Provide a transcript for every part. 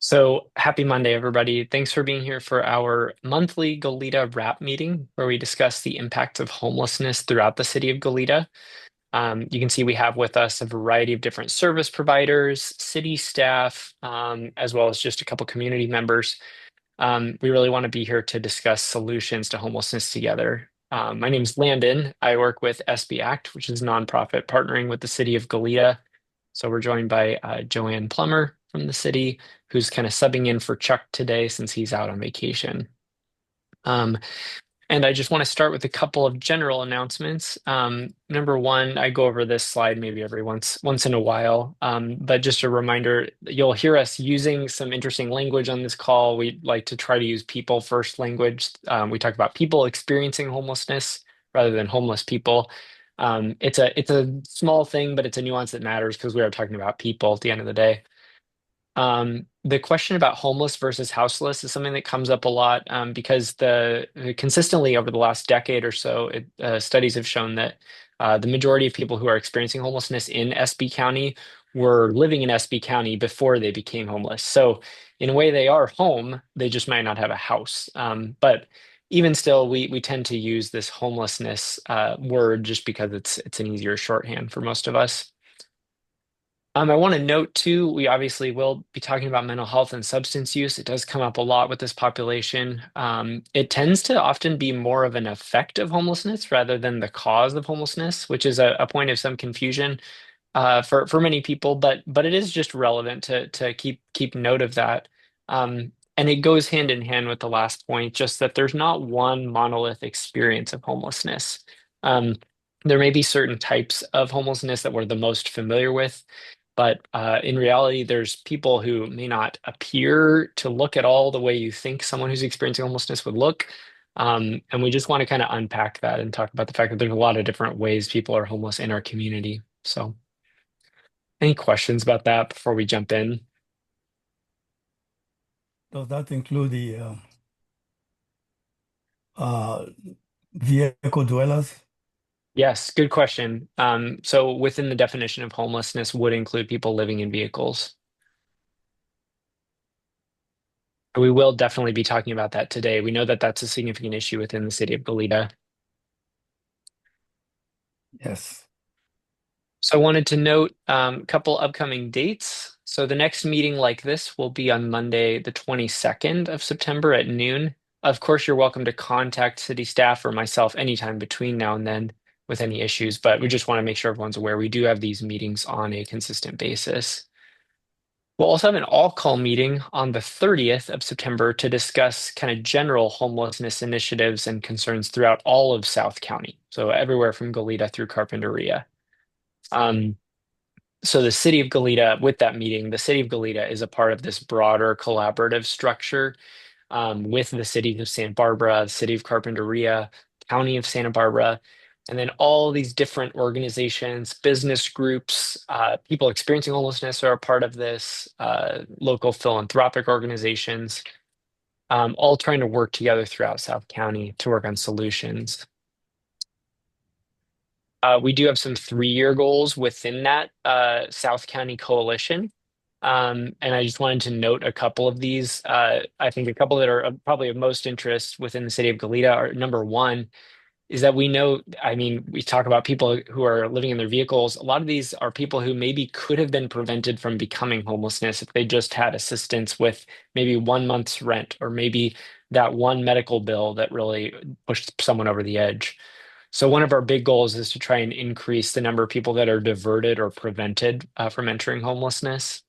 So happy Monday, everybody. Thanks for being here for our monthly Goleta wrap meeting where we discuss the impacts of homelessness throughout the city of Goleta. You can see we have with us a variety of different service providers, city staff, as well as just a couple community members. We really want to be here to discuss solutions to homelessness together. My name is Landon. I work with SB Act, which is a nonprofit partnering with the city of Goleta. So we're joined by Joanne Plummer from the city, who's kind of subbing in for Chuck today since he's out on vacation. Um, and I just want to start with a couple of general announcements. Number one, I go over this slide maybe every once in a while, but just a reminder, you'll hear us using some interesting language on this call. We like to try to use people first language. We talk about people experiencing homelessness rather than homeless people. It's a small thing, but it's a nuance that matters because we are talking about people at the end of the day. The question about homeless versus houseless is something that comes up a lot because consistently over the last decade or so, studies have shown that the majority of people who are experiencing homelessness in SB County were living in SB County before they became homeless. So in a way, they are home. They just might not have a house. But even still, we tend to use this homelessness word just because it's an easier shorthand for most of us. I want to note too, we obviously will be talking about mental health and substance use. It does come up a lot with this population. It tends to often be more of an effect of homelessness rather than the cause of homelessness, which is a point of some confusion for many people. But it is just relevant to keep note of that. And it goes hand in hand with the last point, just that there's not one monolith experience of homelessness. Um, there may be certain types of homelessness that we're the most familiar with. But in reality, there's people who may not appear to look at all the way you think someone who's experiencing homelessness would look. And we just want to kind of unpack that and talk about the fact that there's a lot of different ways people are homeless in our community. So, any questions about that before we jump in? Does that include the uh, vehicle dwellers? Yes, good question. So, within the definition of homelessness would include people living in vehicles. We will definitely be talking about that today. We know that that's a significant issue within the city of Goleta. Yes. So I wanted to note a couple upcoming dates. So the next meeting like this will be on Monday, the 22nd of September at noon. Of course, you're welcome to contact city staff or myself anytime between now and then with any issues, but we just want to make sure everyone's aware we do have these meetings on a consistent basis. We'll also have an all-call meeting on the 30th of September to discuss kind of general homelessness initiatives and concerns throughout all of South County. So everywhere from Goleta through Carpinteria. Um, so the city of Goleta, with that meeting, the city of Goleta is a part of this broader collaborative structure with the cities of Santa Barbara, the city of Carpinteria, county of Santa Barbara, and then all these different organizations, business groups, people experiencing homelessness are a part of this, local philanthropic organizations, all trying to work together throughout South County to work on solutions. We do have some 3-year goals within that South County Coalition. And I just wanted to note a couple of these. I think a couple that are probably of most interest within the city of Goleta are number one is that we know, I mean, we talk about people who are living in their vehicles. A lot of these are people who maybe could have been prevented from becoming homelessness if they just had assistance with maybe 1 month's rent or maybe that one medical bill that really pushed someone over the edge. So one of our big goals is to try and increase the number of people that are diverted or prevented from entering homelessness.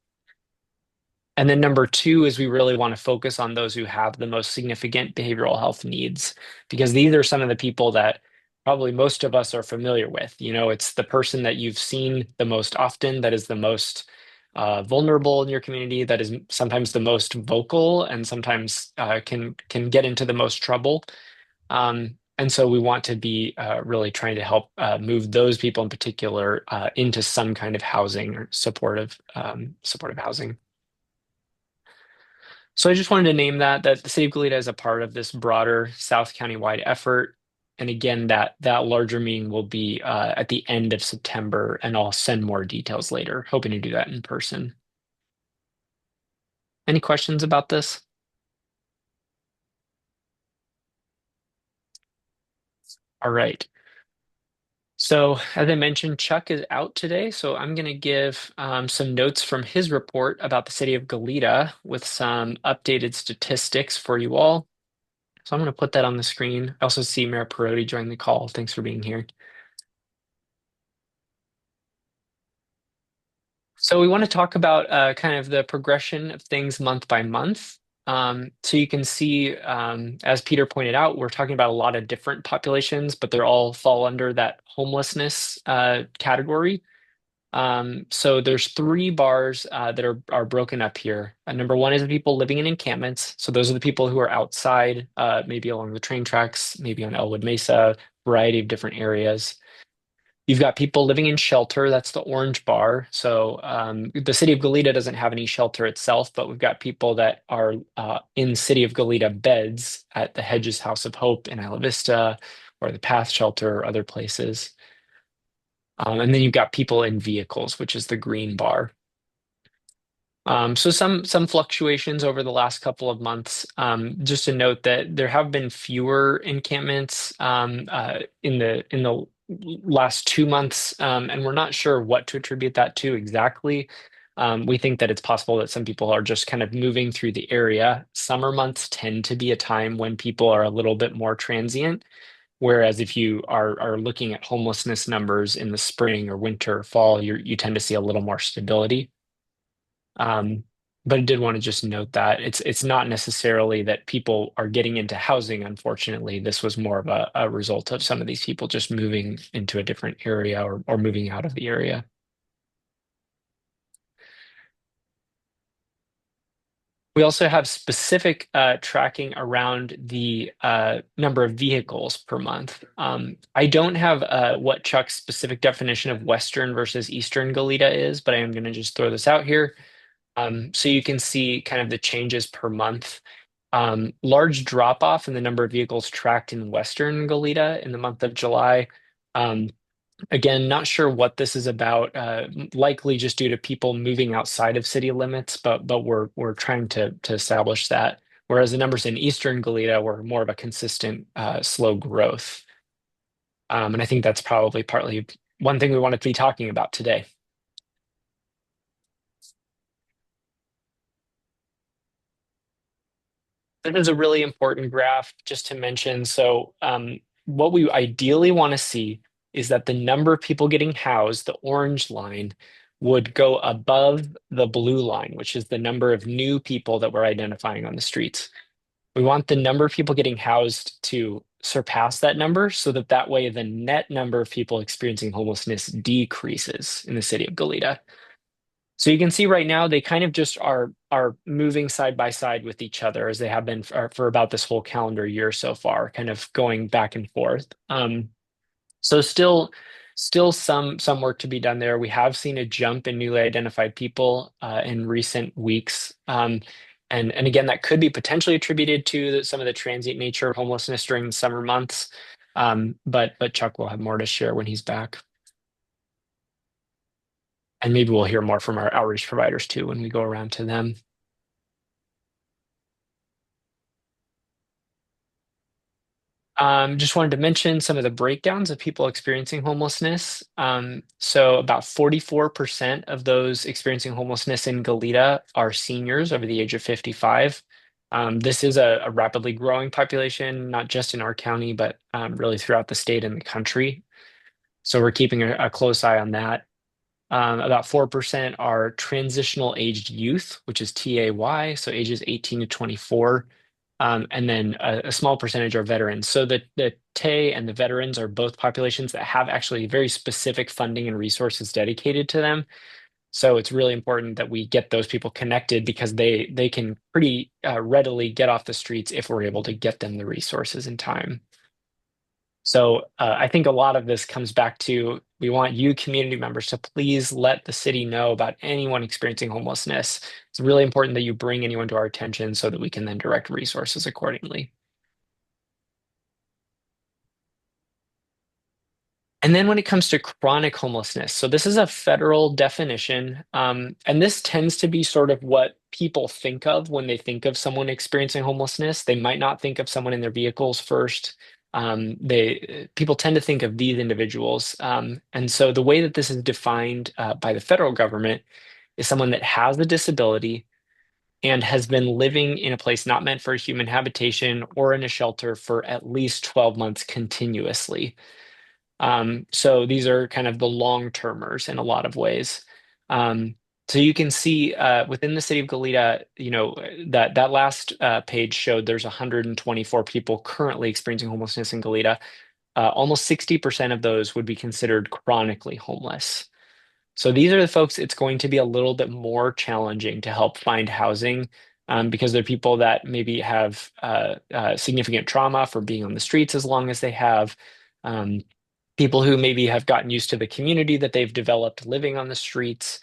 And then number two is we really want to focus on those who have the most significant behavioral health needs, because these are some of the people that probably most of us are familiar with. You know, it's the person that you've seen the most often, that is the most vulnerable in your community, that is sometimes the most vocal, and sometimes can get into the most trouble. And so we want to be really trying to help move those people in particular into some kind of housing or supportive housing. So I just wanted to name that the city of Goleta is a part of this broader South County-wide effort. And again, that larger meeting will be at the end of September, and I'll send more details later, hoping to do that in person. Any questions about this? All right. So, as I mentioned, Chuck is out today, so I'm going to give some notes from his report about the city of Goleta with some updated statistics for you all. So I'm going to put that on the screen. I also see Mayor Perotti join the call. Thanks for being here. So we want to talk about kind of the progression of things month by month. So you can see, as Peter pointed out, we're talking about a lot of different populations, but they're all fall under that homelessness category. So there's three bars that are broken up here. Number one is the people living in encampments. So those are the people who are outside, maybe along the train tracks, maybe on Elwood Mesa, variety of different areas. You've got people living in shelter. That's the orange bar. So the city of Goleta doesn't have any shelter itself, but we've got people that are in city of Goleta beds at the Hedges House of Hope in Isla Vista or the Path Shelter or other places. And then you've got people in vehicles, which is the green bar. So some fluctuations over the last couple of months. Just to note that there have been fewer encampments in the last 2 months, and we're not sure what to attribute that to exactly. We think that it's possible that some people are just kind of moving through the area. Summer months tend to be a time when people are a little bit more transient, whereas if you are looking at homelessness numbers in the spring or winter or fall, you tend to see a little more stability. Um, but I did want to just note that it's not necessarily that people are getting into housing, unfortunately. This was more of a result of some of these people just moving into a different area or moving out of the area. We also have specific tracking around the number of vehicles per month. I don't have what Chuck's specific definition of Western versus Eastern Goleta is, but I am going to just throw this out here. So you can see kind of the changes per month. Large drop off in the number of vehicles tracked in Western Goleta in the month of July. Um, Again, not sure what this is about. Likely just due to people moving outside of city limits, but we're trying to establish that. Whereas the numbers in Eastern Goleta were more of a consistent slow growth. And I think that's probably partly one thing we wanted to be talking about today. This is a really important graph just to mention. So, what we ideally want to see is that the number of people getting housed, the orange line, would go above the blue line, which is the number of new people that we're identifying on the streets. We want the number of people getting housed to surpass that number so that that way the net number of people experiencing homelessness decreases in the city of Goleta. So you can see right now they kind of just are moving side by side with each other as they have been for about this whole calendar year so far, kind of going back and forth. So still some work to be done there. We have seen a jump in newly identified people in recent weeks. And again, that could be potentially attributed to some of the transient nature of homelessness during the summer months. But Chuck will have more to share when he's back. And maybe we'll hear more from our outreach providers too when we go around to them. Just wanted to mention some of the breakdowns of people experiencing homelessness. So about 44% of those experiencing homelessness in Goleta are seniors over the age of 55. This is a rapidly growing population, not just in our county, but really throughout the state and the country. So we're keeping a close eye on that. About 4% are transitional aged youth, which is TAY, so ages 18 to 24. And then a small percentage are veterans. So the TAY and the veterans are both populations that have actually very specific funding and resources dedicated to them. So it's really important that we get those people connected because they can pretty readily get off the streets if we're able to get them the resources in time. So I think a lot of this comes back to we want you community members to please let the city know about anyone experiencing homelessness. It's really important that you bring anyone to our attention so that we can then direct resources accordingly. And then when it comes to chronic homelessness, so this is a federal definition, and this tends to be sort of what people think of when they think of someone experiencing homelessness. They might not think of someone in their vehicles first. People tend to think of these individuals, and so the way that this is defined by the federal government is someone that has a disability and has been living in a place not meant for human habitation or in a shelter for at least 12 months continuously. So these are kind of the long termers in a lot of ways. Um, so you can see within the city of Goleta, that last page showed there's 124 people currently experiencing homelessness in Goleta. Almost 60% of those would be considered chronically homeless. So these are the folks it's going to be a little bit more challenging to help find housing because they're people that maybe have significant trauma for being on the streets as long as they have. Um, People who maybe have gotten used to the community that they've developed living on the streets.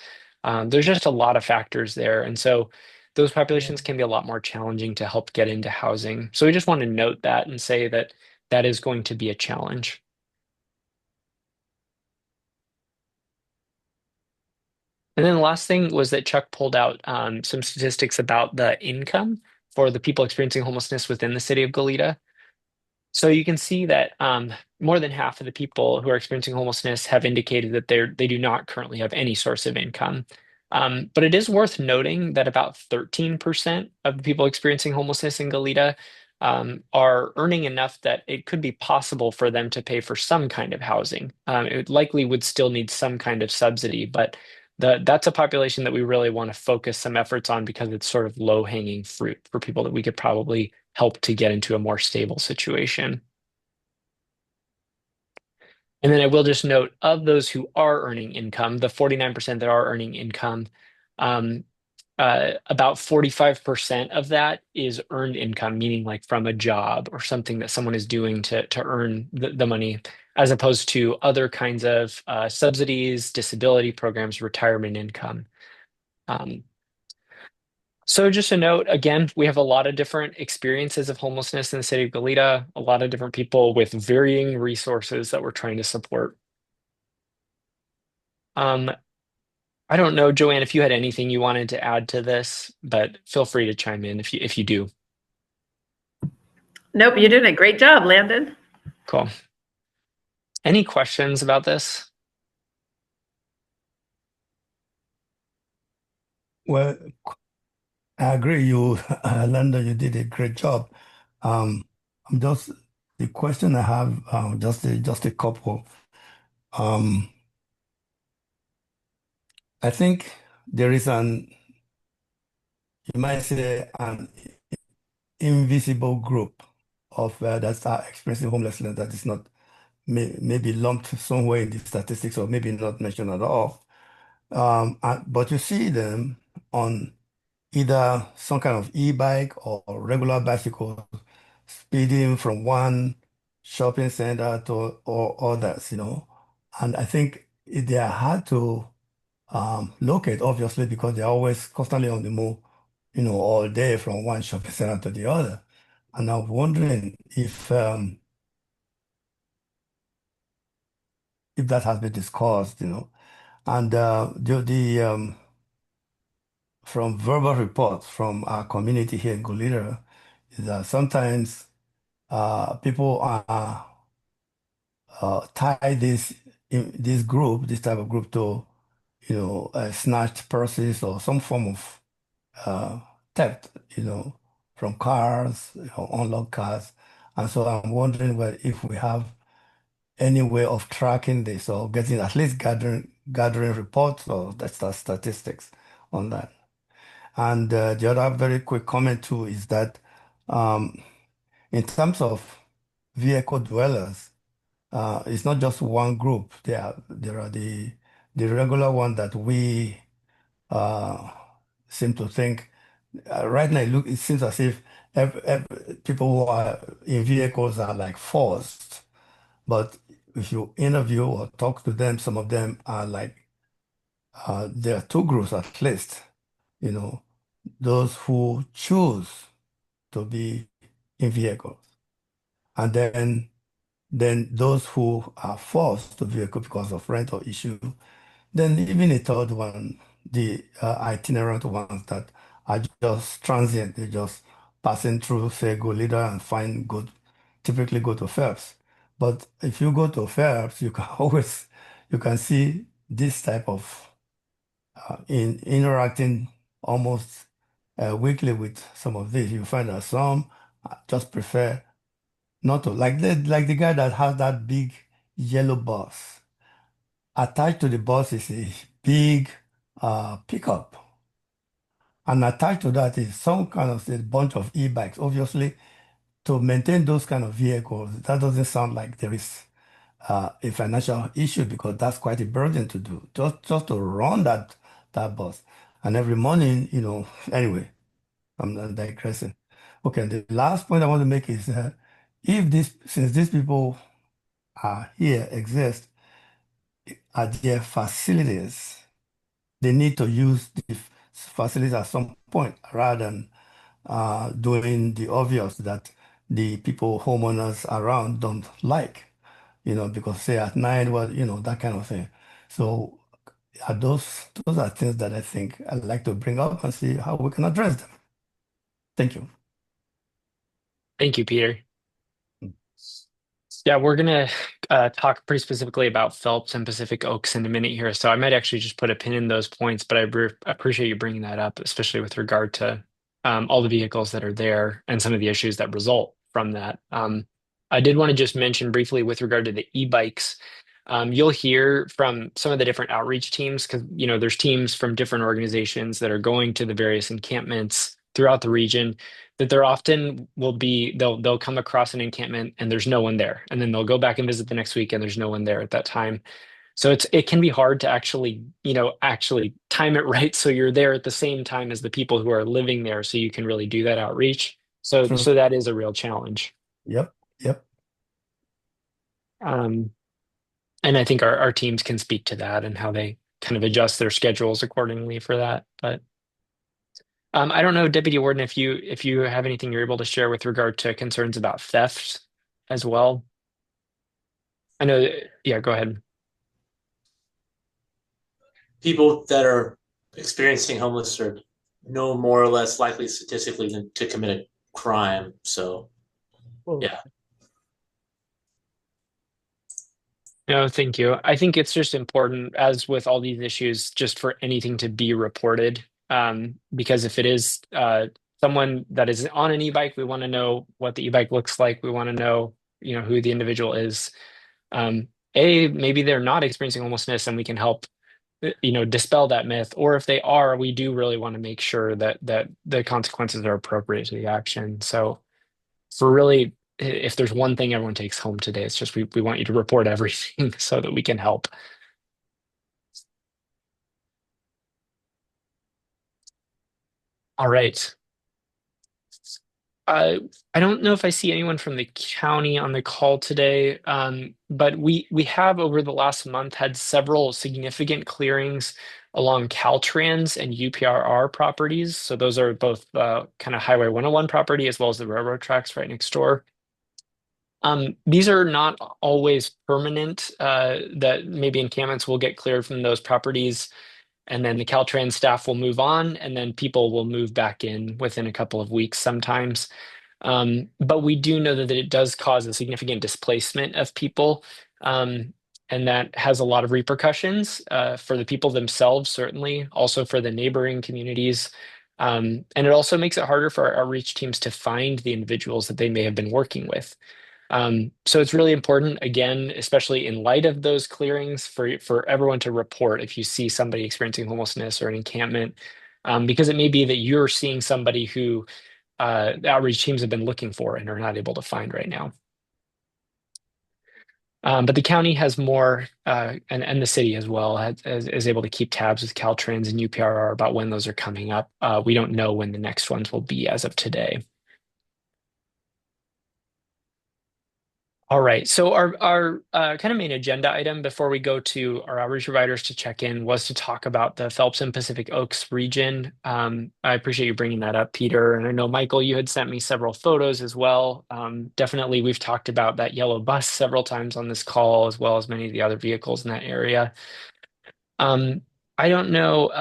There's just a lot of factors there. And so those Yeah. populations can be a lot more challenging to help get into housing. So we just want to note that and say that that is going to be a challenge. And then the last thing was that Chuck pulled out some statistics about the income for the people experiencing homelessness within the city of Goleta. So you can see that more than half of the people who are experiencing homelessness have indicated that they do not currently have any source of income. But it is worth noting that about 13% of the people experiencing homelessness in Goleta are earning enough that it could be possible for them to pay for some kind of housing. It likely would still need some kind of subsidy, but that's a population that we really want to focus some efforts on because it's sort of low-hanging fruit for people that we could probably help to get into a more stable situation. And then I will just note of those who are earning income, the 49% that are earning income, um, about 45% of that is earned income, meaning like from a job or something that someone is doing to earn the money, as opposed to other kinds of subsidies, disability programs, retirement income. Um, So just a note, again, we have a lot of different experiences of homelessness in the city of Goleta, a lot of different people with varying resources that we're trying to support. Um, I don't know, Joanne, if you had anything you wanted to add to this, but feel free to chime in if you do. Nope, you're doing a great job, Landon. Cool. Any questions about this? Well, I agree. Lando, you did a great job. Um, I'm just the question I have, just a couple. Um, I think there is you might say, an invisible group of that are experiencing homelessness that is not maybe lumped somewhere in the statistics or maybe not mentioned at all. But you see them on either some kind of e-bike or regular bicycle speeding from one shopping center to or others. And I think they are hard to locate, obviously, because they're always constantly on the move, all day from one shopping center to the other. And I'm wondering if that has been discussed. And from verbal reports from our community here in Goleta is that sometimes people are tie this type of group to snatched purses or some form of uh, theft, from cars, unlocked cars. And so I'm wondering if we have any way of tracking this or getting at least gathering reports or statistics on that. And the other very quick comment too is that um, in terms of vehicle dwellers, it's not just one group. There are the regular one that we uh, seem to think. Right now, it seems as if people who are in vehicles are like forced. But if you interview or talk to them, some of them are like, there are two groups at least, you know, those who choose to be in vehicles. And then then those who are forced to vehicle because of rental issue, then even a third one, the itinerant ones that are just transient, they just passing through, say, Goleta and find good, typically go to Phelps. But if you go to Phelps, you can always, you can see this type of in interacting almost weekly with some of these. You find that some just prefer not to, like the guy that has that big yellow bus. Attached to the bus is a big pickup. And attached to that is some kind of a bunch of e-bikes. Obviously, to maintain those kind of vehicles, that doesn't sound like there is a financial issue because that's quite a burden to do. Just to run that bus. And every morning, anyway, I'm not digressing. Okay, and the last point I want to make is if this since these people are here, exist at their facilities, they need to use the facilities at some point rather than doing the obvious that the people, homeowners around don't like, because say at night, well, that kind of thing. So those are things that I think I'd like to bring up and see how we can address them. Thank you. Thank you, Peter. Yeah, we're gonna talk pretty specifically about Phelps and Pacific Oaks in a minute here. So I might actually just put a pin in those points, but appreciate you bringing that up, especially with regard to all the vehicles that are there and some of the issues that result from that. I did want to just mention briefly with regard to the e-bikes. You'll hear from some of the different outreach teams because there's teams from different organizations that are going to the various encampments throughout the region that there often will be they'll come across an encampment and there's no one there, and then they'll go back and visit the next week and there's no one there at that time. So it can be hard to actually time it right so you're there at the same time as the people who are living there so you can really do that outreach. So True. so that is a real challenge. Yep. Yep. Um, and I think our teams can speak to that and how they kind of adjust their schedules accordingly for that. But I don't know, Deputy Warden, if you have anything you're able to share with regard to concerns about theft as well. I know, yeah, go ahead. People that are experiencing homeless are no more or less likely statistically than to commit a crime. So, yeah. No, thank you. I think it's just important, as with all these issues, just for anything to be reported. Because if it is someone that is on an e-bike, we want to know what the e-bike looks like. We want to know, who the individual is. Maybe they're not experiencing homelessness, and we can help, dispel that myth. Or if they are, we do really want to make sure that the consequences are appropriate to the action. So, for really, if there's one thing everyone takes home today, it's just we want you to report everything so that we can help. All right. Uh, I don't know if I see anyone from the county on the call today, but we have over the last month had several significant clearings along Caltrans and UPRR properties. So those are both kind of Highway 101 property as well as the railroad tracks right next door. These are not always permanent, that maybe encampments will get cleared from those properties and then the Caltrans staff will move on and then people will move back in within a couple of weeks sometimes. But we do know that it does cause a significant displacement of people. And that has a lot of repercussions for the people themselves, certainly, also for the neighboring communities. And it also makes it harder for our outreach teams to find the individuals that they may have been working with. So it's really important, again, especially in light of those clearings, for everyone to report if you see somebody experiencing homelessness or an encampment, because it may be that you're seeing somebody who the outreach teams have been looking for and are not able to find right now. But the county has more, and the city as well, is able to keep tabs with Caltrans and UPRR about when those are coming up. We don't know when the next ones will be as of today. All right. So our kind of main agenda item before we go to our outreach providers to check in was to talk about the Phelps and Pacific Oaks region. I appreciate you bringing that up, Peter. And I know, Michael, you had sent me several photos as well. Definitely, we've talked about that yellow bus several times on this call, as well as many of the other vehicles in that area. Um, I don't know,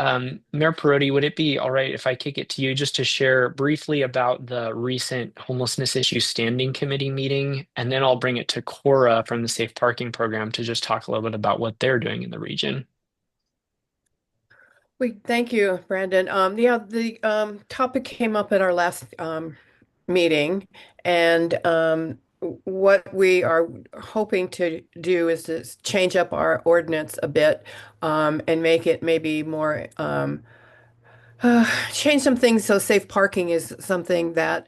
Mayor Perotti, would it be all right if I kick it to you just to share briefly about the recent homelessness issue standing committee meeting, and then I'll bring it to Cora from the Safe Parking Program to just talk a little bit about what they're doing in the region. We thank you, Brandon. Yeah, the topic came up at our last meeting, and what we are hoping to do is to change up our ordinance a bit and make it maybe more change some things so safe parking is something that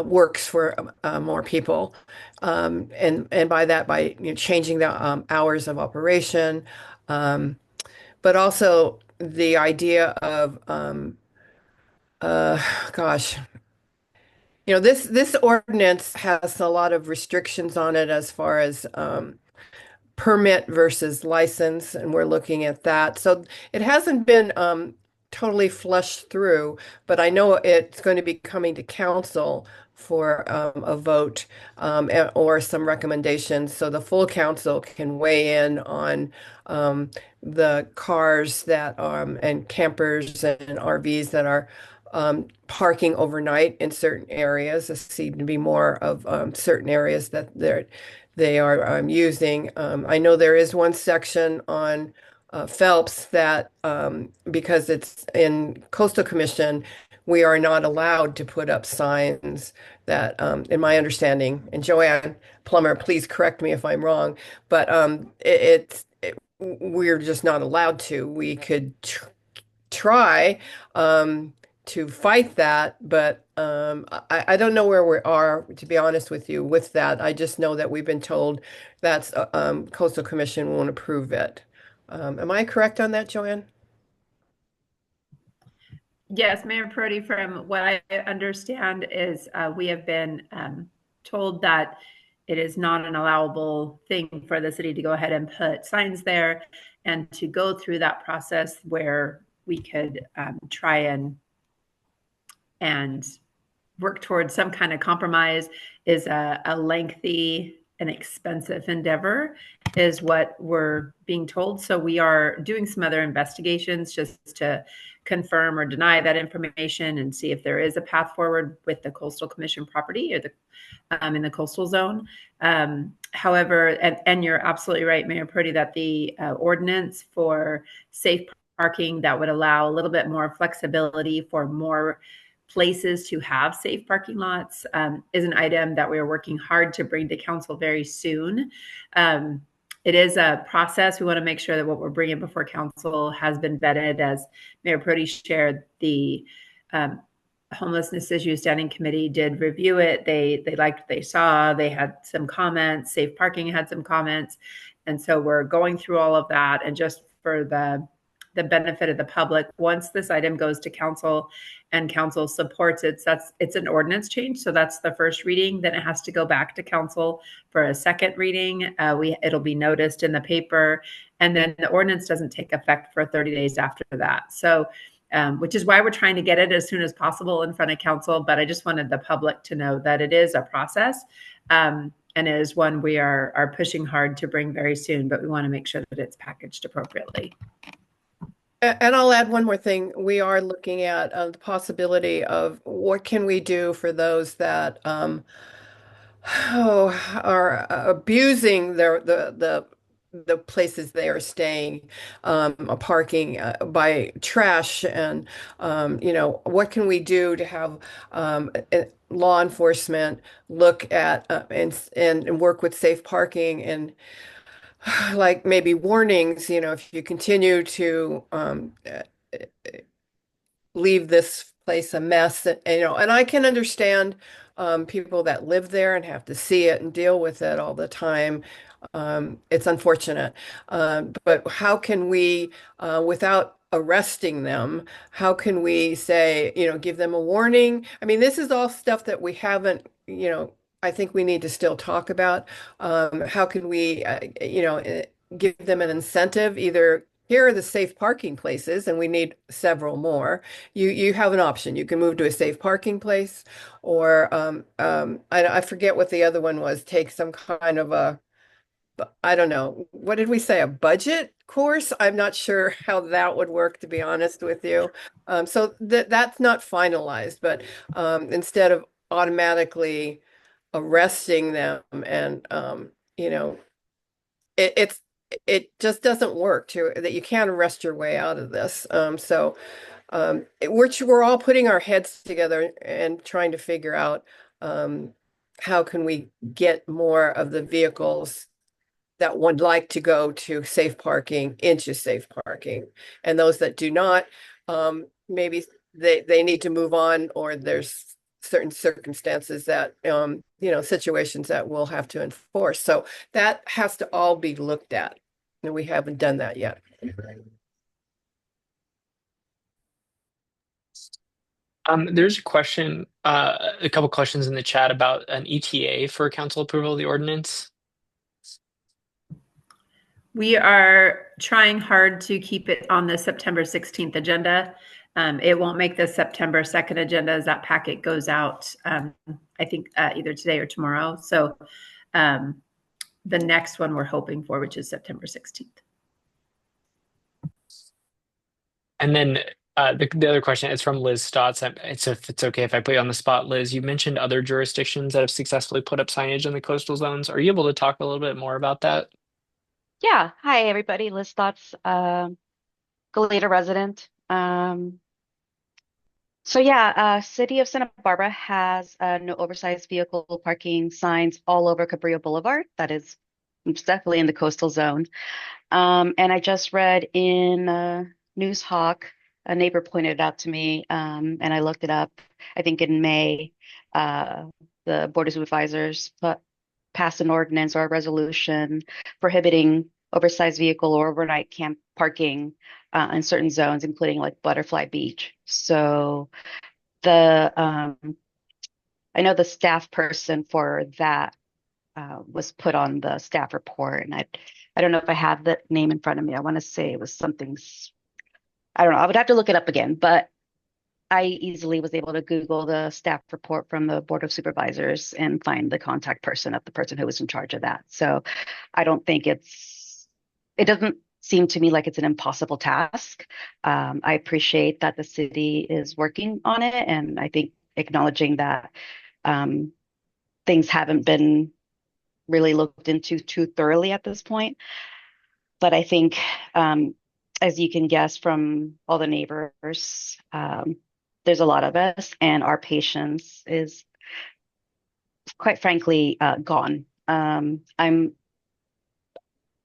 works for more people, and by that by changing the hours of operation. Um, but also the idea of gosh, this ordinance has a lot of restrictions on it as far as permit versus license, and we're looking at that. So it hasn't been totally flushed through, but I know it's going to be coming to council for a vote or some recommendations, so the full council can weigh in on the cars that and campers and RVs that are parking overnight in certain areas. There seem to be more of certain areas that they are using. I know there is one section on Phelps that because it's in Coastal Commission, we are not allowed to put up signs that, in my understanding, and Joanne Plummer, please correct me if I'm wrong, but we're just not allowed to. We could try to fight that, but I don't know where we are, to be honest with you, with that. I just know that we've been told that Coastal Commission won't approve it. Am I correct on that, Joanne? Yes, Mayor Prodi, from what I understand is we have been told that it is not an allowable thing for the city to go ahead and put signs there and to go through that process where we could try and work towards some kind of compromise is a lengthy and expensive endeavor, is what we're being told. So we are doing some other investigations just to confirm or deny that information and see if there is a path forward with the Coastal Commission property or the in the coastal zone. However, and you're absolutely right, Mayor Purdy, that the ordinance for safe parking that would allow a little bit more flexibility for more places to have safe parking lots is an item that we are working hard to bring to council very soon. It is a process. We want to make sure that what we're bringing before council has been vetted. As Mayor Prodi shared, the homelessness issue standing committee did review it. They liked what they saw. They had some comments. Safe parking had some comments, and so we're going through all of that. And just for the benefit of the public, once this item goes to council and council supports it, it's an ordinance change. So that's the first reading. Then it has to go back to council for a second reading. It'll be noticed in the paper, and then the ordinance doesn't take effect for 30 days after that. So, which is why we're trying to get it as soon as possible in front of council. But I just wanted the public to know that it is a process. And it is one we are pushing hard to bring very soon, but we want to make sure that it's packaged appropriately. And I'll add one more thing. We are looking at the possibility of what can we do for those that are abusing the places they are staying, parking by trash, and what can we do to have law enforcement look at and work with safe parking and like maybe warnings, if you continue to leave this place a mess, and I can understand people that live there and have to see it and deal with it all the time. It's unfortunate. But how can we, without arresting them, how can we say, give them a warning? I mean, this is all stuff that we haven't, I think we need to still talk about. How can we, give them an incentive? Either here are the safe parking places, and we need several more. You have an option. You can move to a safe parking place, or I forget what the other one was. Take some kind of a, I don't know. What did we say? A budget course? I'm not sure how that would work, to be honest with you. So that's not finalized, but instead of automatically arresting them and it, it's it just doesn't work to that you can't arrest your way out of this. We're all putting our heads together and trying to figure out how can we get more of the vehicles that would like to go to safe parking into safe parking, and those that do not, maybe they need to move on, or there's certain circumstances that situations that we'll have to enforce. So that has to all be looked at, and we haven't done that yet. There's a couple questions in the chat about an ETA for council approval of the ordinance. We are trying hard to keep it on the September 16th agenda. It won't make the September 2nd agenda as that packet goes out, I think either today or tomorrow. So the next one we're hoping for, which is September 16th. And then the other question is from Liz Stotts. If it's okay if I put you on the spot, Liz, you mentioned other jurisdictions that have successfully put up signage in the coastal zones. Are you able to talk a little bit more about that? Yeah. Hi, everybody. Liz Thoughts, Goleta resident. City of Santa Barbara has no oversized vehicle parking signs all over Cabrillo Boulevard. That is definitely in the coastal zone. And I just read in News Hawk, a neighbor pointed it out to me, and I looked it up. I think in May, the Board of Supervisors passed an ordinance or a resolution prohibiting oversized vehicle or overnight camp parking in certain zones, including like Butterfly Beach. So I know the staff person for that was put on the staff report, and I don't know if I have the name in front of me. I want to say it was something. I don't know. I would have to look it up again, but I easily was able to Google the staff report from the Board of Supervisors and find the contact person of the person who was in charge of that. So I don't think it doesn't seem to me like it's an impossible task. I appreciate that the city is working on it, and I think acknowledging that things haven't been really looked into too thoroughly at this point. But I think, as you can guess from all the neighbors, there's a lot of us, and our patience is, quite frankly, gone.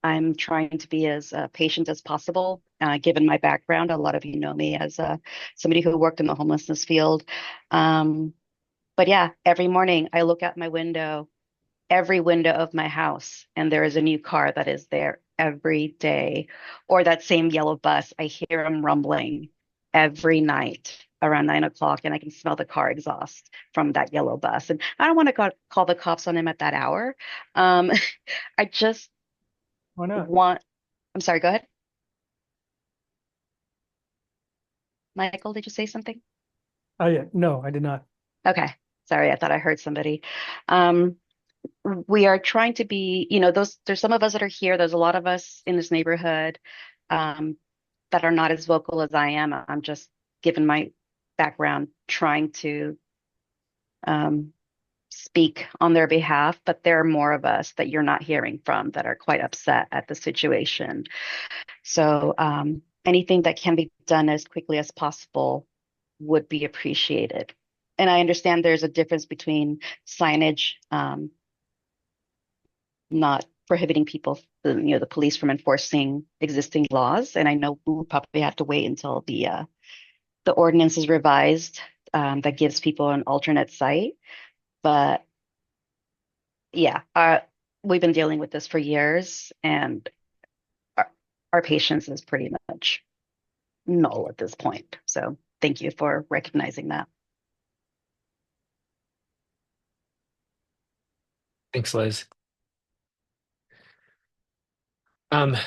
I'm trying to be as patient as possible, given my background. A lot of you know me as somebody who worked in the homelessness field. But yeah, every morning I look out my window, every window of my house, and there is a new car that is there every day. Or that same yellow bus, I hear them rumbling every night around 9 o'clock, and I can smell the car exhaust from that yellow bus. And I don't want to call the cops on him at that hour. I just Why not? I'm sorry, go ahead. Michael, did you say something? Oh yeah, no, I did not. Okay. Sorry, I thought I heard somebody. We are trying to be, there's some of us that are here. There's a lot of us in this neighborhood that are not as vocal as I am. I'm just, given my background, trying to speak on their behalf, but there are more of us that you're not hearing from that are quite upset at the situation. So anything that can be done as quickly as possible would be appreciated. And I understand there's a difference between signage, not prohibiting people, the police from enforcing existing laws. And I know we'll probably have to wait until the ordinance is revised that gives people an alternate site. But yeah, we've been dealing with this for years, and our patience is pretty much null at this point. So thank you for recognizing that. Thanks, Liz. Um,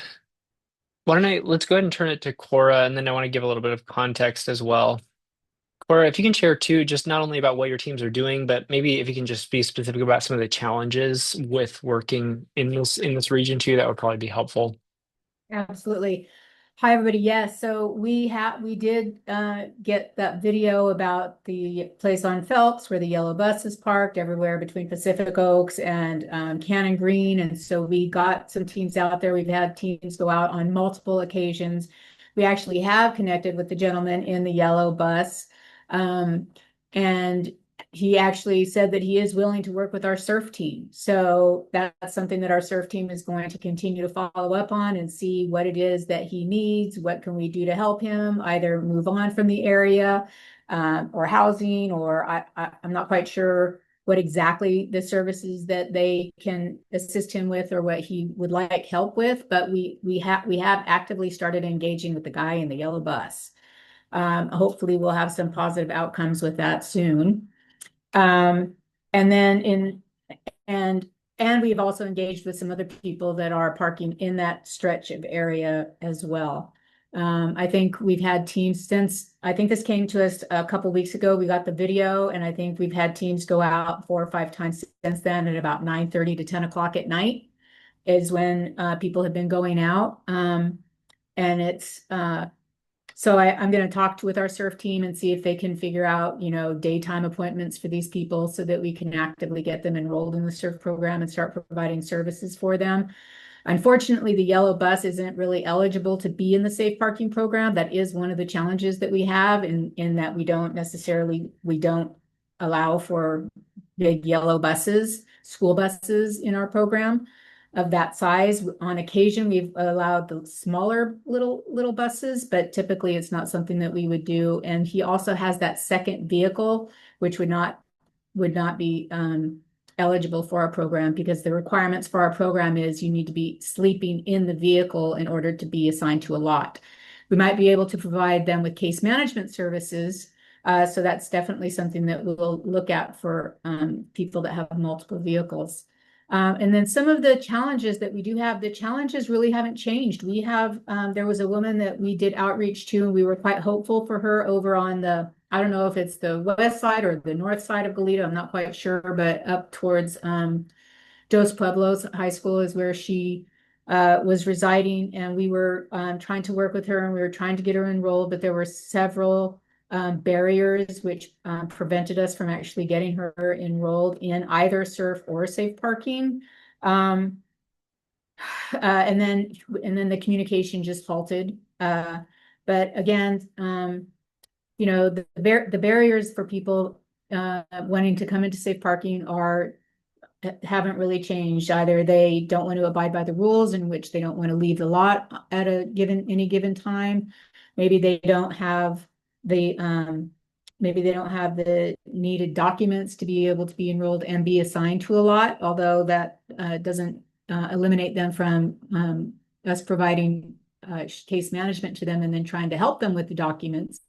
let's go ahead and turn it to Cora, and then I want to give a little bit of context as well. Cora, if you can share too, just not only about what your teams are doing, but maybe if you can just be specific about some of the challenges with working in this region too, that would probably be helpful. Absolutely. Hi, everybody. Yes, so we did get that video about the place on Phelps where the yellow bus is parked everywhere between Pacific Oaks and Cannon Green. And so we got some teams out there. We've had teams go out on multiple occasions. We actually have connected with the gentleman in the yellow bus. And he actually said that he is willing to work with our surf team. So that's something that our surf team is going to continue to follow up on and see what it is that he needs. What can we do to help him either move on from the area or housing, or I'm not quite sure what exactly the services that they can assist him with or what he would like help with. But we have actively started engaging with the guy in the yellow bus. Hopefully we'll have some positive outcomes with that soon. Um, and then and we've also engaged with some other people that are parking in that stretch of area as well. I think we've had teams since, I think this came to us a couple weeks ago. We got the video, and I think we've had teams go out 4 or 5 times since then at about 9:30 to 10 o'clock at night is when people have been going out. And it's so I'm going to talk with our surf team and see if they can figure out, daytime appointments for these people so that we can actively get them enrolled in the surf program and start providing services for them. Unfortunately, the yellow bus isn't really eligible to be in the safe parking program. That is one of the challenges that we have in that we don't allow for big yellow buses, school buses in our program of that size. On occasion, we've allowed the smaller little buses, but typically it's not something that we would do. And he also has that second vehicle, which would not be eligible for our program, because the requirements for our program is you need to be sleeping in the vehicle in order to be assigned to a lot. We might be able to provide them with case management services. So that's definitely something that we'll look at for people that have multiple vehicles. And then some of the challenges that we do have, the challenges really haven't changed. We have, there was a woman that we did outreach to, and we were quite hopeful for her over on I don't know if it's the west side or the north side of Goleta, I'm not quite sure, but up towards Dos Pueblos High School is where she was residing. And we were trying to work with her, and we were trying to get her enrolled, but there were several barriers which prevented us from actually getting her enrolled in either surf or safe parking. And then the communication just halted. But again, the barriers for people wanting to come into safe parking haven't really changed. Either they don't want to abide by the rules, in which they don't want to leave the lot at any given time. Maybe they don't have the needed documents to be able to be enrolled and be assigned to a lot, although that doesn't eliminate them from us providing case management to them and then trying to help them with the documents.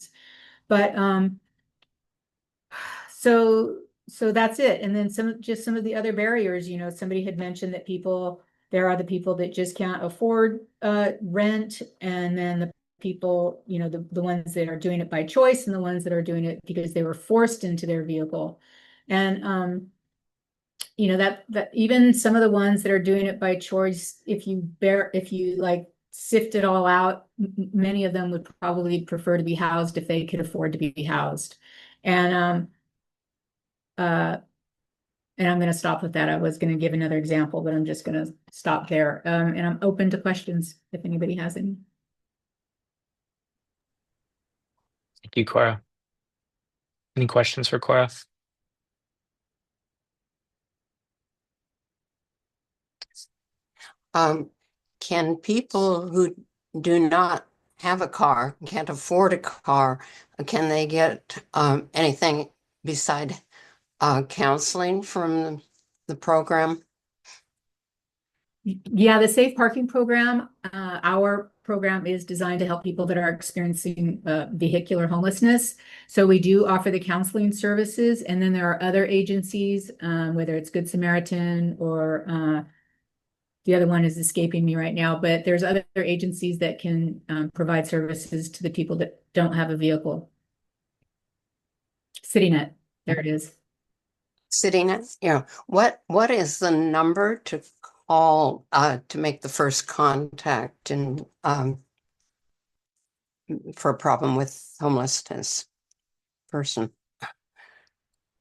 But so that's it. And then some of the other barriers, somebody had mentioned that there are the people that just can't afford rent, and then the people, the ones that are doing it by choice, and the ones that are doing it because they were forced into their vehicle. And that even some of the ones that are doing it by choice, if you like sift it all out, many of them would probably prefer to be housed if they could afford to be housed. And I'm going to stop with that. I was going to give another example, but I'm just going to stop there. And I'm open to questions if anybody has any. Thank you, Cora. Any questions for Cora? Can people who do not have a car, can't afford a car, can they get anything beside counseling from the program? Yeah, the safe parking program, our program is designed to help people that are experiencing vehicular homelessness. So we do offer the counseling services, and then there are other agencies, whether it's Good Samaritan or the other one is escaping me right now, but there's other agencies that can provide services to the people that don't have a vehicle. CityNet, there it is. CityNet, yeah. What is the number to call to make the first contact and for a problem with homelessness person?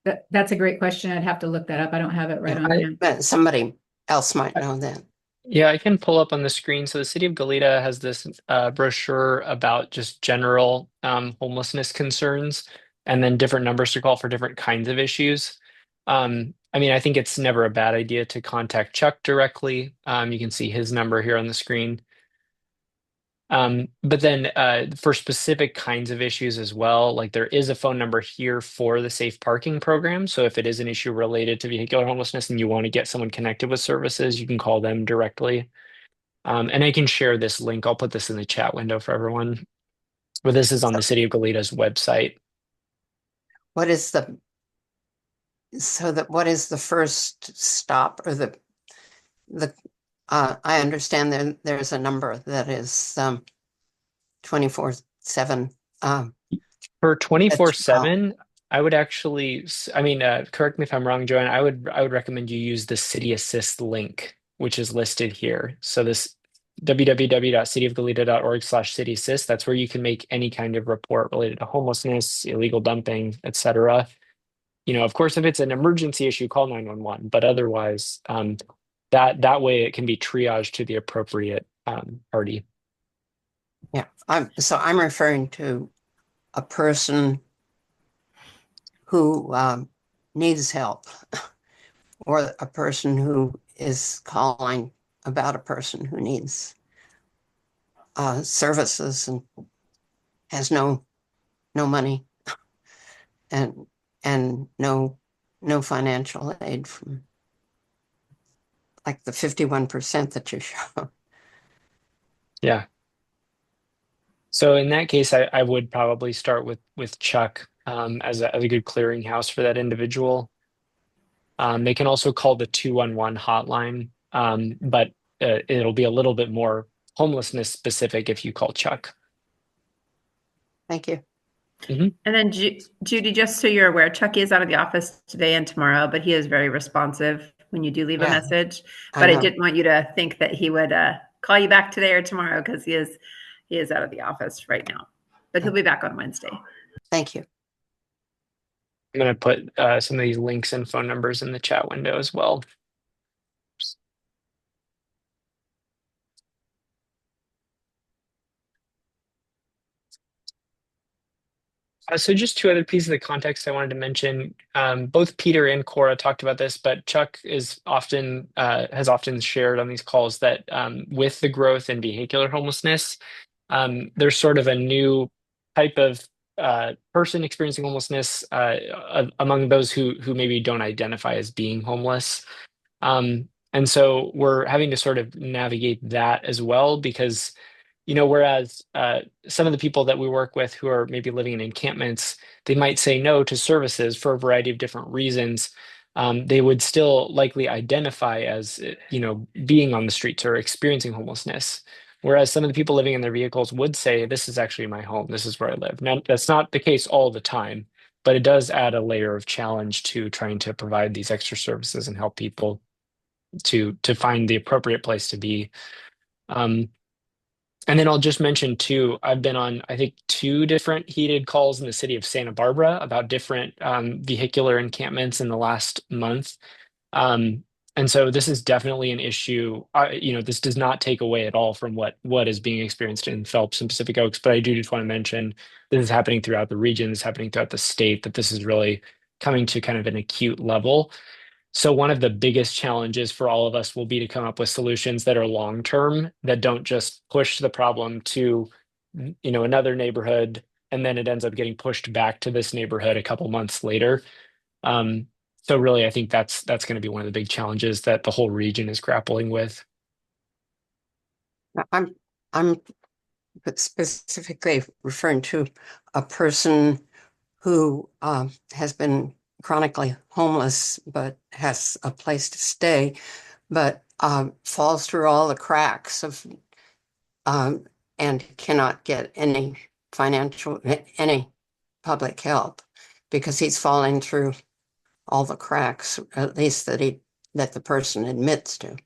That's a great question. I'd have to look that up. I don't have it right on hand. But somebody else might know that. Yeah, I can pull up on the screen. So the city of Goleta has this brochure about just general homelessness concerns and then different numbers to call for different kinds of issues. I mean, I think it's never a bad idea to contact Chuck directly. You can see his number here on the screen. But then for specific kinds of issues as well, like there is a phone number here for the safe parking program. So if it is an issue related to vehicular homelessness and you want to get someone connected with services, you can call them directly. And I can share this link. I'll put this in the chat window for everyone. But this is on the City of Goleta's website. What is the what is the first stop or the I understand there's a number that is 24/7. For 24/7, I would actually, I mean, correct me if I'm wrong, Joanne, I would recommend you use the City Assist link, which is listed here. So this www.cityofgoleta.org/city assist, that's where you can make any kind of report related to homelessness, illegal dumping, etc. You know, of course, if it's an emergency issue, call 911, but otherwise, that way it can be triaged to the appropriate party. Yeah, I'm referring to a person who needs help or a person who is calling about a person who needs services and has no money and no financial aid from like the 51% that you show. Yeah. So in that case, I would probably start with Chuck as a good clearinghouse for that individual. They can also call the 211 hotline, but it'll be a little bit more homelessness specific if you call Chuck. Thank you. Mm-hmm. And then Judy, just so you're aware, Chuck is out of the office today and tomorrow, but he is very responsive when you do leave a message. But I didn't want you to think that he would call you back today or tomorrow because he is out of the office right now. But he'll be back on Wednesday. Thank you. I'm going to put some of these links and phone numbers in the chat window as well. So just two other pieces of context I wanted to mention. Both Peter and Cora talked about this, but Chuck is often has often shared on these calls that with the growth in vehicular homelessness, there's sort of a new type of person experiencing homelessness among those who maybe don't identify as being homeless. And so we're having to sort of navigate that as well because whereas some of the people that we work with who are maybe living in encampments, they might say no to services for a variety of different reasons. They would still likely identify as, being on the streets or experiencing homelessness. Whereas some of the people living in their vehicles would say, this is actually my home. This is where I live. Now, that's not the case all the time, but it does add a layer of challenge to trying to provide these extra services and help people to find the appropriate place to be. And then I'll just mention too, I've been on, I think, two different heated calls in the city of Santa Barbara about different vehicular encampments in the last month. And so this is definitely an issue. This does not take away at all from what is being experienced in Phelps and Pacific Oaks, but I do just want to mention this is happening throughout the region, this is happening throughout the state, that this is really coming to kind of an acute level. So one of the biggest challenges for all of us will be to come up with solutions that are long term, that don't just push the problem to, another neighborhood, and then it ends up getting pushed back to this neighborhood a couple months later. So really, I think that's going to be one of the big challenges that the whole region is grappling with. I'm specifically referring to a person who has been chronically homeless but has a place to stay, but falls through all the cracks of um, and cannot get any public help because he's falling through all the cracks, at least that the person admits to.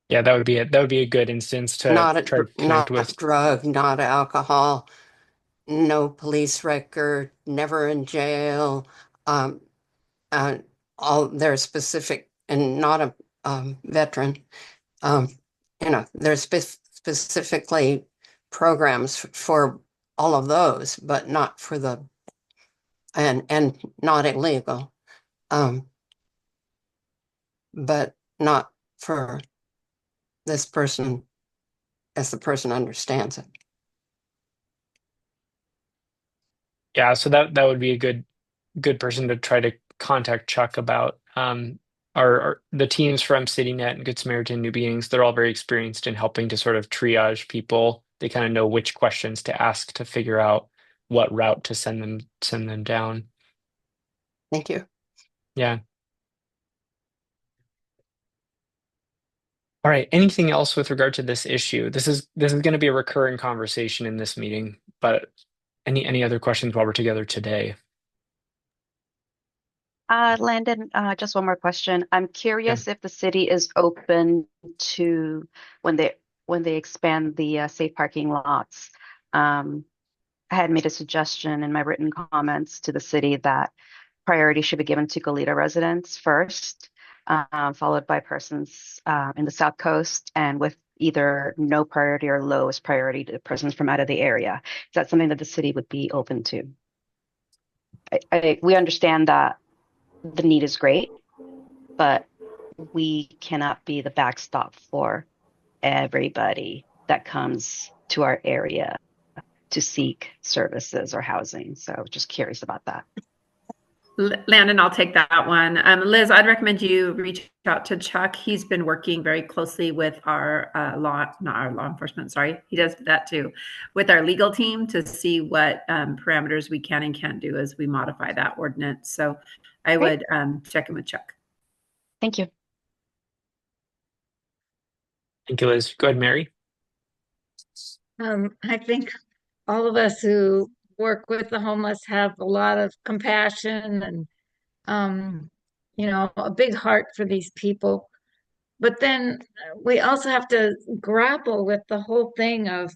Yeah, that would be a good instance to try to connect Not with. drug, not alcohol, no police record, never in jail. Um, uh, all they're specific and not a veteran. Um, there's specifically programs for all of those, but not for and not illegal, um, but not for this person as the person understands it. Yeah, so that would be a good person to try to contact Chuck about. The teams from CityNet and Good Samaritan New Beginnings, they're all very experienced in helping to sort of triage people. They kind of know which questions to ask to figure out what route to send them down. Thank you. Yeah. All right. Anything else with regard to this issue? This is going to be a recurring conversation in this meeting, but any other questions while we're together today? Landon, just one more question. I'm Yeah. curious if the city is open to when they expand the safe parking lots. Um, I had made a suggestion in my written comments to the city that priority should be given to Goleta residents first, followed by persons in the South Coast, and with either no priority or lowest priority to persons from out of the area. Is that something that the city would be open to? We understand that the need is great, but we cannot be the backstop for everybody that comes to our area to seek services or housing. So just curious about that. Landon, I'll take that one. Liz, I'd recommend you reach out to Chuck. He's been working very closely with our not our law enforcement, sorry. He does that too, with our legal team to see what parameters we can and can't do as we modify that ordinance. So I would check in with Chuck. Thank you. Thank you, Liz. Go ahead, Mary. I think all of us who work with the homeless have a lot of compassion and, a big heart for these people. But then we also have to grapple with the whole thing of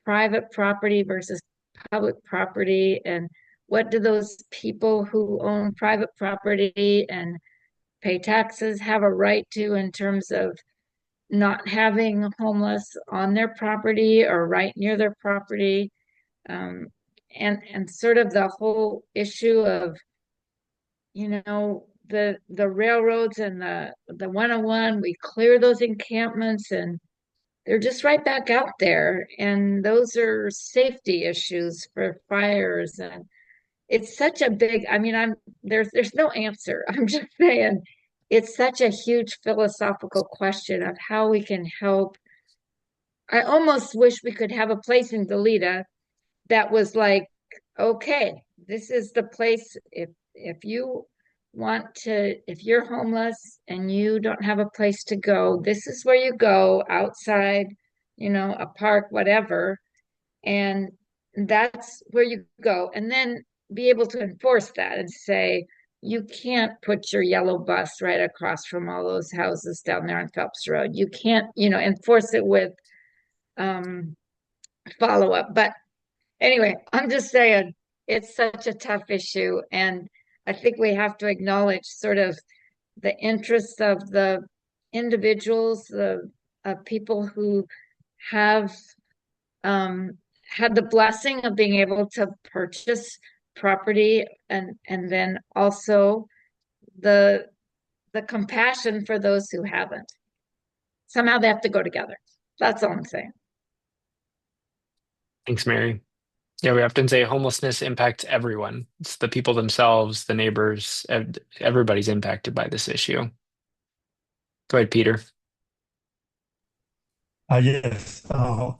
private property versus public property, and what do those people who own private property and pay taxes have a right to in terms of not having homeless on their property or right near their property, um, and sort of the whole issue of the railroads and the 101. We clear those encampments and they're just right back out there, and those are safety issues for fires. And it's such a big, I mean, there's no answer. I'm just saying it's such a huge philosophical question of how we can help. I almost wish we could have a place in Goleta that was like, okay, this is the place. If you want to, if you're homeless and you don't have a place to go, this is where you go outside, a park, whatever, and that's where you go. And then be able to enforce that and say, you can't put your yellow bus right across from all those houses down there on Phelps Road. You can't, enforce it with um, follow up. But anyway, I'm just saying it's such a tough issue. And I think we have to acknowledge sort of the interests of the individuals, the people who have had the blessing of being able to purchase property, and then also the compassion for those who haven't. Somehow they have to go together. That's all I'm saying. Thanks, Mary. Yeah, we often say homelessness impacts everyone. It's the people themselves, the neighbors, everybody's impacted by this issue. Go ahead, Peter. Yes, I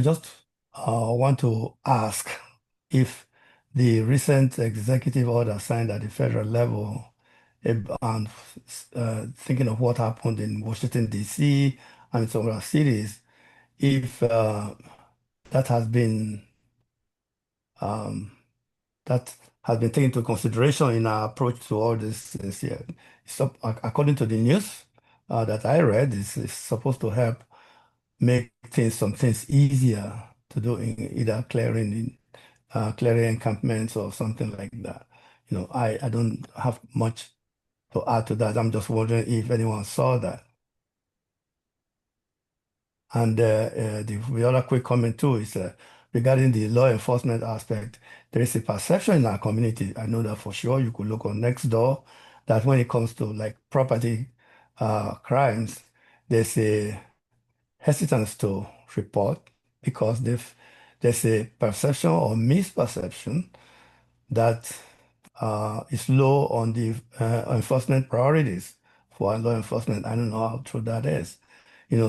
just want to ask if the recent executive order signed at the federal level and thinking of what happened in Washington, D.C. and some other cities, if that has been um, that has been taken into consideration in our approach to all these things here. So, according to the news that I read, it's supposed to help make some things easier to do in either clearing encampments or something like that. I don't have much to add to that. I'm just wondering if anyone saw that. And the other quick comment too is regarding the law enforcement aspect. There is a perception in our community. I know that for sure. You could look on next door that when it comes to like property crimes, there's a hesitance to report because there's a perception or misperception that is low on the enforcement priorities for law enforcement. I don't know how true that is.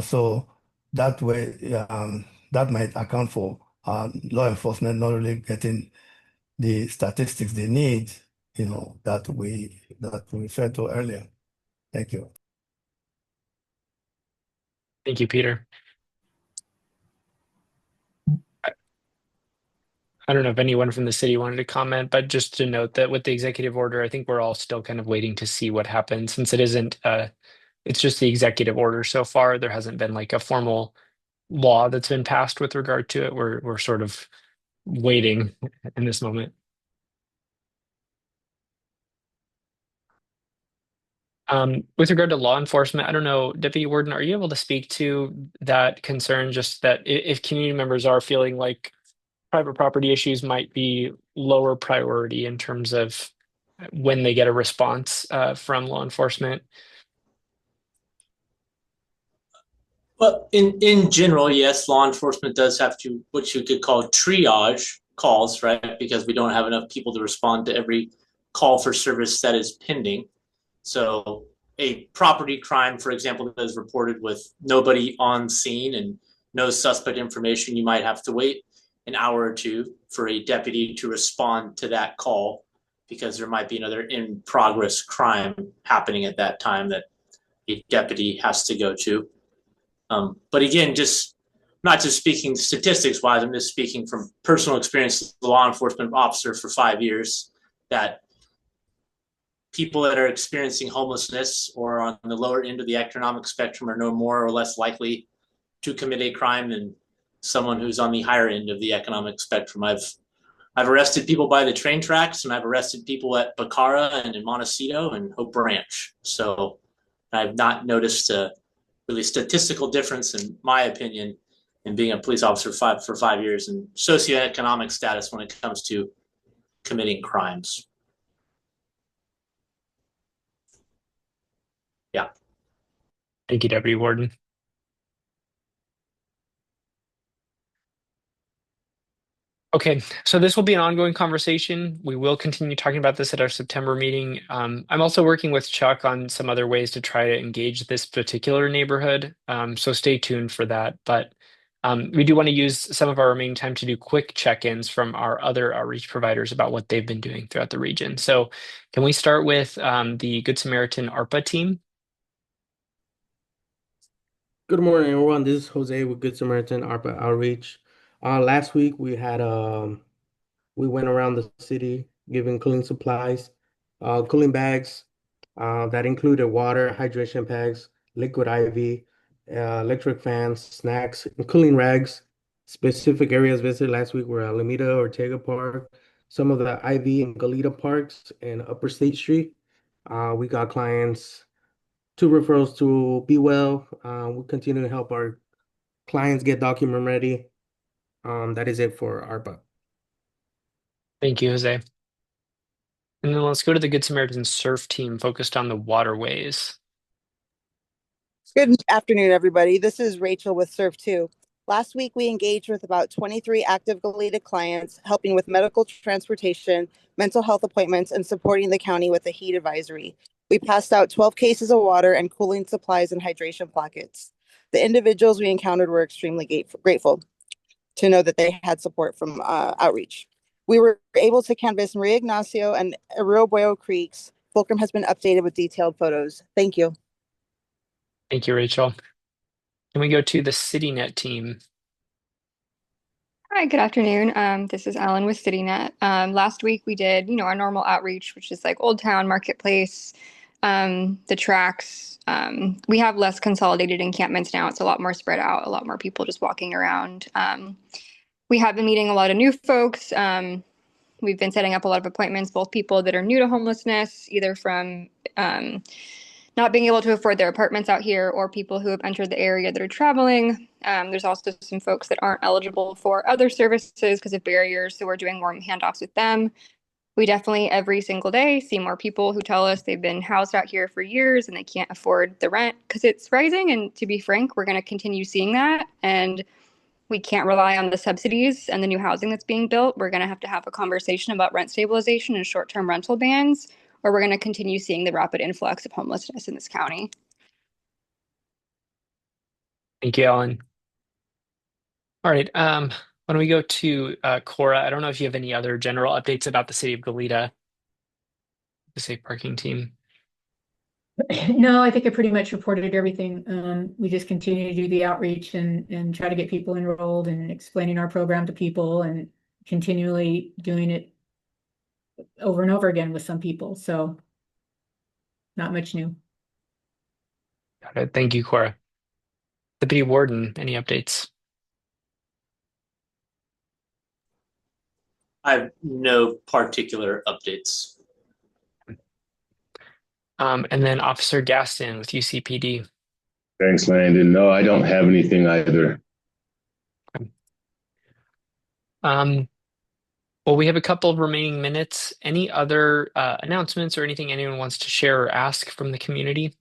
So that way, that might account for law enforcement not really getting the statistics they need, that we referred to earlier. Thank you. Thank you, Peter. I don't know if anyone from the city wanted to comment, but just to note that with the executive order, I think we're all still kind of waiting to see what happens since it isn't, it's just the executive order so far. There hasn't been like a formal law that's been passed with regard to it. We're sort of waiting in this moment. With regard to law enforcement, I don't know, Deputy Warden, are you able to speak to that concern? Just that if community members are feeling like private property issues might be lower priority in terms of when they get a response from law enforcement. Well, in general, yes, law enforcement does have to what you could call triage calls, right? Because we don't have enough people to respond to every call for service that is pending. So a property crime, for example, that is reported with nobody on scene and no suspect information, you might have to wait an hour or two for a deputy to respond to that call because there might be another in progress crime happening at that time that a deputy has to go to. But again, just not just speaking statistics wise, I'm just speaking from personal experience as a law enforcement officer for 5 years, that people that are experiencing homelessness or on the lower end of the economic spectrum are no more or less likely to commit a crime than someone who's on the higher end of the economic spectrum. I've arrested people by the train tracks, and I've arrested people at Bacara and in Montecito and Hope Branch. So I've not noticed a really statistical difference, in my opinion, in being a police officer for 5 years and socioeconomic status when it comes to committing crimes. Yeah. Thank you, Deputy Warden. Okay, so this will be an ongoing conversation. We will continue talking about this at our September meeting. I'm also working with Chuck on some other ways to try to engage this particular neighborhood. So stay tuned for that. But we do want to use some of our remaining time to do quick check-ins from our other outreach providers about what they've been doing throughout the region. So can we start with the Good Samaritan ARPA team? Good morning, everyone. This is Jose with Good Samaritan ARPA Outreach. Last week we went around the city giving cooling supplies, cooling bags that included water, hydration bags, liquid IV, electric fans, snacks, and cooling rags. Specific areas visited last week were Alameda, Ortega Park, some of the IV and Goleta parks, and Upper State Street. We got clients. Two referrals to Be Well. We continue to help our clients get document ready. That is it for ARPA. Thank you, Jose. And then let's go to the Good Samaritan Surf team focused on the waterways. Good afternoon, everybody. This is Rachel with Surf 2. Last week, we engaged with about 23 active Goleta clients, helping with medical transportation, mental health appointments, and supporting the county with a heat advisory. We passed out 12 cases of water and cooling supplies and hydration packets. The individuals we encountered were extremely grateful to know that they had support from outreach. We were able to canvass Maria Ignacio and Arroyo Creeks. Fulcrum has been updated with detailed photos. Thank you. Thank you, Rachel. Can we go to the CityNet team? Hi, good afternoon. This is Ellen with CityNet. Last week we did, our normal outreach, which is like Old Town, Marketplace, the tracks. We have less consolidated encampments now. It's a lot more spread out, a lot more people just walking around. We have been meeting a lot of new folks. We've been setting up a lot of appointments, both people that are new to homelessness, either from not being able to afford their apartments out here, or people who have entered the area that are traveling. There's also some folks that aren't eligible for other services because of barriers, so we're doing more handoffs with them. We definitely every single day see more people who tell us they've been housed out here for years and they can't afford the rent because it's rising. And to be frank, we're going to continue seeing that. And we can't rely on the subsidies and the new housing that's being built. We're going to have a conversation about rent stabilization and short-term rental bans, or we're going to continue seeing the rapid influx of homelessness in this county. Thank you, Ellen. All right. Why don't we go to Cora? I don't know if you have any other general updates about the city of Goleta, the safe parking team. No, I think I pretty much reported everything. We just continue to do the outreach and try to get people enrolled and explaining our program to people and continually doing it over and over again with some people. So not much new. Got it. Thank you, Cora. Deputy Warden, any updates? I have no particular updates. And then Officer Gaston with UCPD. Thanks, Landon. No, I don't have anything either. Well, we have a couple of remaining minutes. Any other announcements or anything anyone wants to share or ask from the community?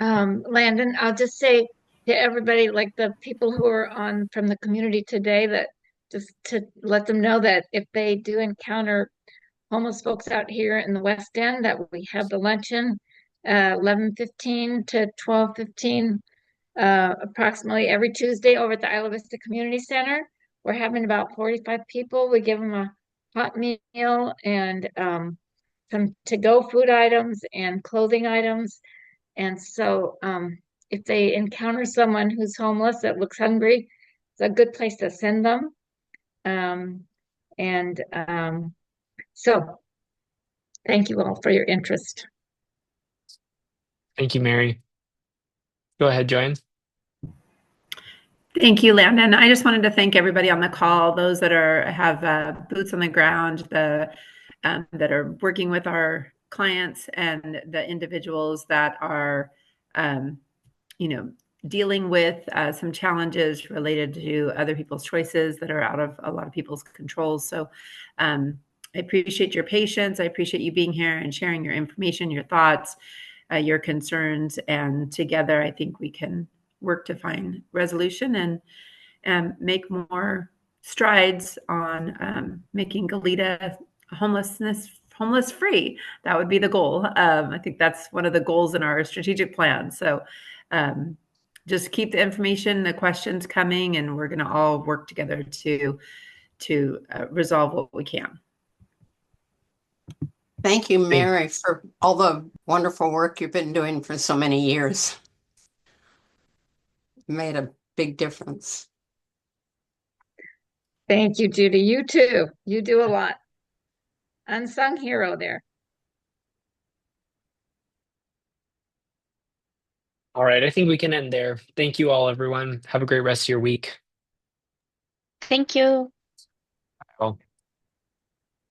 Landon, I'll just say to everybody, like the people who are on from the community today, that just to let them know that if they do encounter homeless folks out here in the West End, that we have the luncheon 11:15 to 12:15, approximately every Tuesday over at the Isla Vista Community Center. We're having about 45 people. We give them a hot meal and some to-go food items and clothing items. And so if they encounter someone who's homeless that looks hungry, it's a good place to send them. So thank you all for your interest. Thank you, Mary. Go ahead, Joanne. Thank you, Landon. I just wanted to thank everybody on the call, those that have boots on the ground, that are working with our clients, and the individuals that are, dealing with some challenges related to other people's choices that are out of a lot of people's controls. So I appreciate your patience. I appreciate you being here and sharing your information, your thoughts, your concerns, and together I think we can work to find resolution and make more strides on making Goleta homeless free. That would be the goal. I think that's one of the goals in our strategic plan. So just keep the information, the questions coming, and we're going to all work together to resolve what we can. Thank you, Mary, for all the wonderful work you've been doing for so many years. Made a big difference. Thank you, Judy. You too. You do a lot. Unsung hero there. All right, I think we can end there. Thank you all, everyone. Have a great rest of your week. Thank you.